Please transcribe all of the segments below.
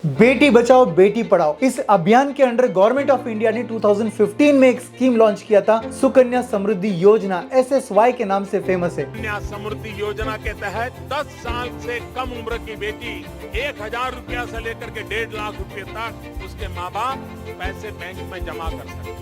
बेटी बचाओ बेटी पढ़ाओ इस अभियान के अंडर गवर्नमेंट ऑफ इंडिया ने 2015 में एक स्कीम लॉन्च किया था। सुकन्या समृद्धि योजना SSY के नाम से फेमस है। सुकन्या समृद्धि योजना के तहत 10 साल से कम उम्र की बेटी 1,000 रुपया से लेकर के 1.5 लाख रुपए तक उसके माँ बाप पैसे बैंक में जमा कर सकते हैं।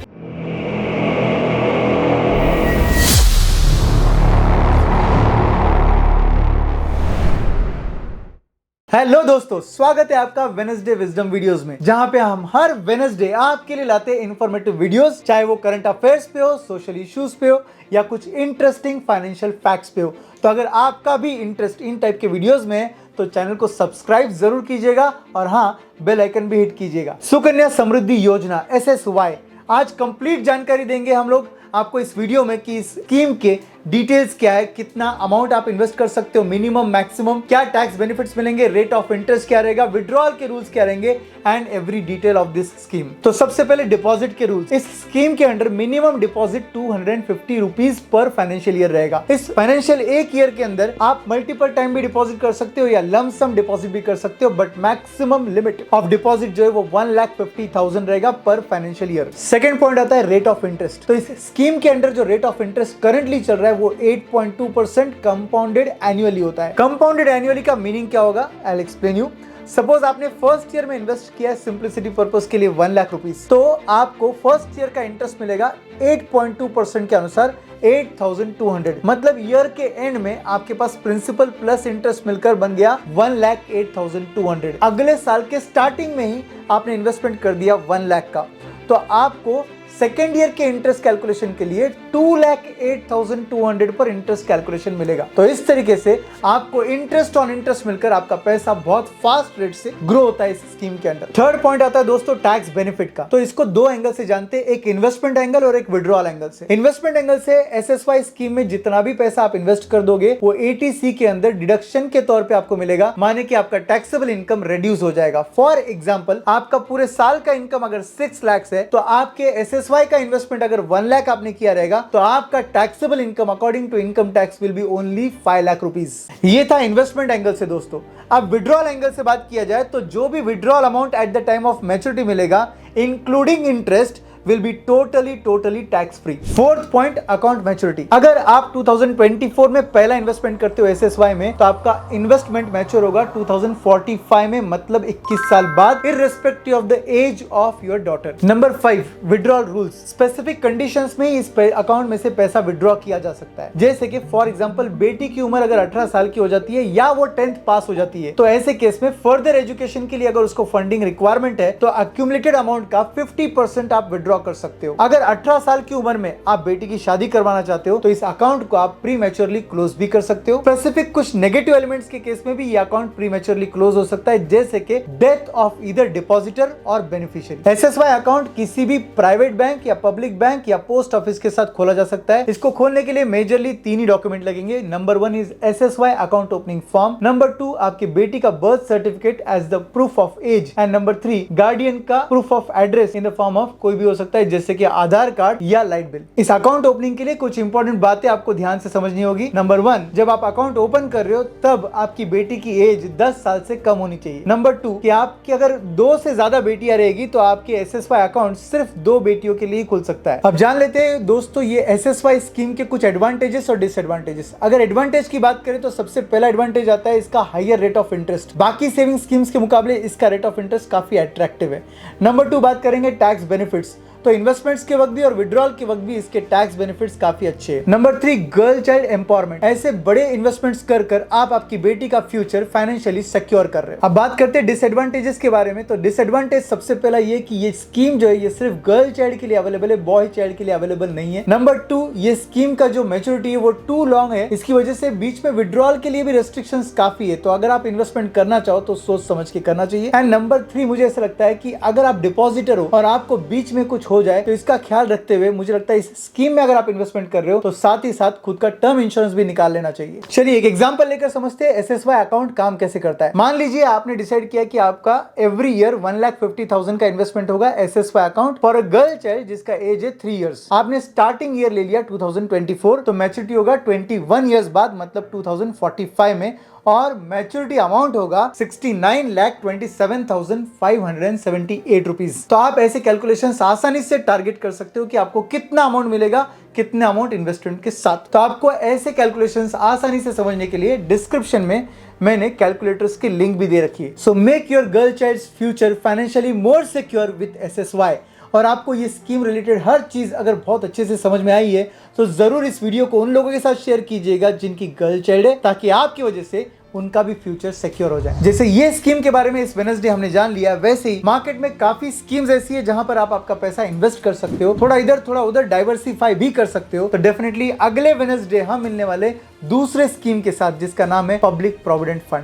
हेलो दोस्तों, स्वागत है आपका वेडनेसडे विजडम वीडियोस में, जहां पे हम हर वेडनेसडे आपके लिए लाते हैं इन्फॉर्मेटिव वीडियोस, चाहे वो करंट अफेयर्स पे हो, सोशल इश्यूज पे हो या कुछ इंटरेस्टिंग फाइनेंशियल फैक्ट्स पे हो। तो अगर आपका भी इंटरेस्ट इन टाइप के वीडियोस में है तो चैनल को सब्सक्राइब जरूर कीजिएगा और हाँ, बेल आइकन भी हिट कीजिएगा। सुकन्या समृद्धि योजना SSY, आज कंप्लीट जानकारी देंगे हम लोग आपको इस वीडियो में कि इस स्कीम के डिटेल्स क्या है, कितना अमाउंट आप इन्वेस्ट कर सकते हो, मिनिमम मैक्सिमम, क्या टैक्स बेनिफिट्स मिलेंगे, रेट ऑफ इंटरेस्ट क्या रहेगा, विड्रॉल के रूल्स क्या रहेंगे and every detail of this scheme. तो सबसे पहले डिपॉजिट के रूल्स। इस स्कीम के under minimum deposit 250 rupees per financial year रहेगा। इस फाइनेंशियल एक ईयर के अंदर आप मल्टीपल टाइम भी डिपॉजिट कर सकते हो या लम सम डिपॉजिट भी कर सकते हो, but maximum limit of deposit जो है वो 1,50,000 रहेगा पर फाइनेंशियल ईयर। सेकंड पॉइंट आता है रेट ऑफ इंटरेस्ट। तो इस स्कीम के अंडर जो रेट ऑफ इंटरेस्ट करंटली चल रहा है वो 8.2% कंपाउंडेड एनुअली होता है। कंपाउंडेड एनुअली का मीनिंग क्या होगा, I will explain you. Suppose आपने फर्स्ट ईयर में इन्वेस्ट किया है सिंप्लिसिटी पर्पस के लिए 1 लाख रुपीज, तो आपको फर्स्ट ईयर का इंटरेस्ट मिलेगा 8.2% के अनुसार 8,200। मतलब ईयर के एंड में आपके पास प्रिंसिपल प्लस इंटरेस्ट मिलकर बन गया 1,08,200। अगले साल के स्टार्टिंग में ही आपने इन्वेस्टमेंट कर दिया 1 लाख का, तो आपको सेकेंड ईयर के इंटरेस्ट कैलकुलेशन के लिए 2,08,200 पर इंटरेस्ट कैलकुलेशन मिलेगा। तो इस तरीके से आपको इंटरेस्ट ऑन इंटरेस्ट मिलकर आपका पैसा बहुत फास्ट रेट से ग्रो होता है इस स्कीम के अंदर। थर्ड पॉइंट आता है दोस्तों टैक्स बेनिफिट का। तो इसको दो एंगल से जानते हैं, एक इन्वेस्टमेंट एंगल और एक विड्रॉल एंगल से। इन्वेस्टमेंट एंगल से SSY स्कीम में जितना भी पैसा आप इन्वेस्ट कर दोगे वो ATC के अंदर डिडक्शन के तौर पर आपको मिलेगा, माने कि आपका टैक्सेबल इनकम रिड्यूस हो जाएगा। फॉर एग्जाम्पल, आपका पूरे साल का इनकम अगर 6 लाख है तो आपके SSY का इन्वेस्टमेंट अगर 1 लाख आपने किया रहेगा तो आपका taxable income according to income tax will be only 5 lakh rupees. ये था इन्वेस्टमेंट एंगल से दोस्तों। अब विड्रॉल एंगल से बात किया जाए तो जो भी withdrawal amount at the time of maturity मिलेगा including interest will be totally tax free। Fourth point, account maturity. अगर आप 2024 में पहला इन्वेस्टमेंट करते हो SSY में तो आपका इन्वेस्टमेंट मैच्योर होगा 2045 में, मतलब 21 साल बाद, irrespective of the age of your daughter. Number 5, withdrawal rules. Specific conditions में इस अकाउंट में से पैसा विड्रॉ किया जा सकता है, जैसे कि फॉर एग्जांपल बेटी की उम्र अगर 18 साल की हो जाती है या वो 10th पास हो जाती है तो ऐसे केस में फर्दर एजुकेशन के लिए अगर उसको फंडिंग रिक्वायरमेंट है तो अक्यूमुलेटेड अमाउंट का 50% आप विड्रॉ कर सकते हो। अगर 18 साल की उम्र में आप बेटी की शादी करवाना चाहते हो तो इस अकाउंट को आप प्रीमैच्योरली क्लोज भी कर सकते हो। स्पेसिफिक कुछ नेगेटिव एलिमेंट्स के केस में भी ये अकाउंट प्रीमैच्योरली क्लोज हो सकता है, जैसे कि डेथ ऑफ ईदर डिपॉजिटर और बेनिफिशियरी। SSY अकाउंट किसी भी प्राइवेट बैंक या पब्लिक बैंक या पोस्ट ऑफिस के साथ खोला जा सकता है। इसको खोलने के लिए मेजरली 3 ही डॉक्यूमेंट लगेंगे। Number 1 is SSY account opening form, number 2 आपकी बेटी का birth certificate as the proof of age, and number 3 guardian का proof of address in the form of कोई भी हो सकता है, जैसे कि आधार कार्ड या लाइट बिल। इस अकाउंट ओपनिंग के लिए कुछ इंपॉर्टेंट बातें आपको ध्यान से समझनी होगी। नंबर 1, जब आप अकाउंट ओपन कर रहे हो तब आपकी बेटी की एज 10 साल से कम होनी चाहिए। नंबर 2, कि आपकी अगर 2 से ज्यादा बेटियां रहेगी तो आपके SSY अकाउंट सिर्फ 2 बेटियों के लिए खुल सकता है। अब जान लेते हैं दोस्तों ये SSY स्कीम के कुछ एडवांटेजेस और डिसएडवांटेजेस। अगर एडवांटेज की बात करें तो सबसे पहला एडवांटेज आता है इसका हायर रेट ऑफ इंटरेस्ट। बाकी सेविंग स्कीम्स के मुकाबले इसका रेट ऑफ इंटरेस्ट काफी अट्रैक्टिव है। नंबर 2 बात करेंगे टैक्स बेनिफिट्स, तो इन्वेस्टमेंट्स के वक्त भी और विड्रॉल के वक्त भी इसके टैक्स बेनिफिट्स काफी अच्छे हैं। Number 3, girl child empowerment. ऐसे बड़े इन्वेस्टमेंट्स कर आप आपकी बेटी का फ्यूचर फाइनेंशियली सिक्योर कर रहे हो। अब बात करते हैं डिसएडवांटेजेस के बारे में। तो डिसएडवांटेज सबसे पहला ये कि ये स्कीम जो है ये सिर्फ गर्ल चाइल्ड के लिए अवेलेबल है, बॉय चाइल्ड के लिए अवेलेबल नहीं है। नंबर 2, ये स्कीम का जो मैच्योरिटी है वो टू लॉन्ग है, इसकी वजह से बीच में विड्रॉल के लिए भी रेस्ट्रिक्शंस काफी है, तो अगर आप इन्वेस्टमेंट करना चाहो तो सोच समझ के करना चाहिए। एंड नंबर 3, मुझे ऐसा लगता है कि अगर आप डिपॉजिटर हो और आपको बीच में कुछ हो जाए तो इसका ख्याल रखते हुए मुझे लगता है इस स्कीम में अगर आप इन्वेस्टमेंट कर रहे हो तो साथ ही साथ खुद का टर्म इंश्योरेंस भी निकाल लेना चाहिए। चलिए एक एग्जांपल लेकर समझते हैं SSY अकाउंट काम कैसे करता है। मान लीजिए आपने डिसाइड किया कि आपका एवरी ईयर 1,50,000 का इन्वेस्टमेंट होगा SSY account for a girl child जिसका एज है 3 इयर्स। आपने स्टार्टिंग ईयर ले लिया 2024, तो मैच्योरिटी होगा 21 ईयर्स बाद, मतलब 2045 में, और मैच्योरिटी अमाउंट होगा 69,27,578 रुपीज। तो आप ऐसे कैलकुलेशंस आसानी से टारगेट कर सकते हो कि आपको कितना अमाउंट मिलेगा, कितने अमाउंट इन्वेस्टमेंट के साथ। तो आपको ऐसे कैलकुलेशंस आसानी से समझने के लिए डिस्क्रिप्शन में मैंने कैलकुलेटर्स की लिंक भी दे रखी है। So make your girl child's future financially more secure with SSY। और आपको ये स्कीम रिलेटेड हर चीज अगर बहुत अच्छे से समझ में आई है तो जरूर इस वीडियो को उन लोगों के साथ शेयर कीजिएगा जिनकी गर्ल चाइल्ड है, ताकि आपकी वजह से उनका भी फ्यूचर सिक्योर हो जाए। जैसे ये स्कीम के बारे में इस वेडनेसडे हमने जान लिया, वैसे ही मार्केट में काफी स्कीम्स ऐसी है जहां पर आप आपका पैसा इन्वेस्ट कर सकते हो, थोड़ा इधर थोड़ा उधर डाइवर्सिफाई भी कर सकते हो। तो डेफिनेटली अगले वेडनेसडे हम मिलने वाले दूसरे स्कीम के साथ जिसका नाम है पब्लिक प्रोविडेंट फंड।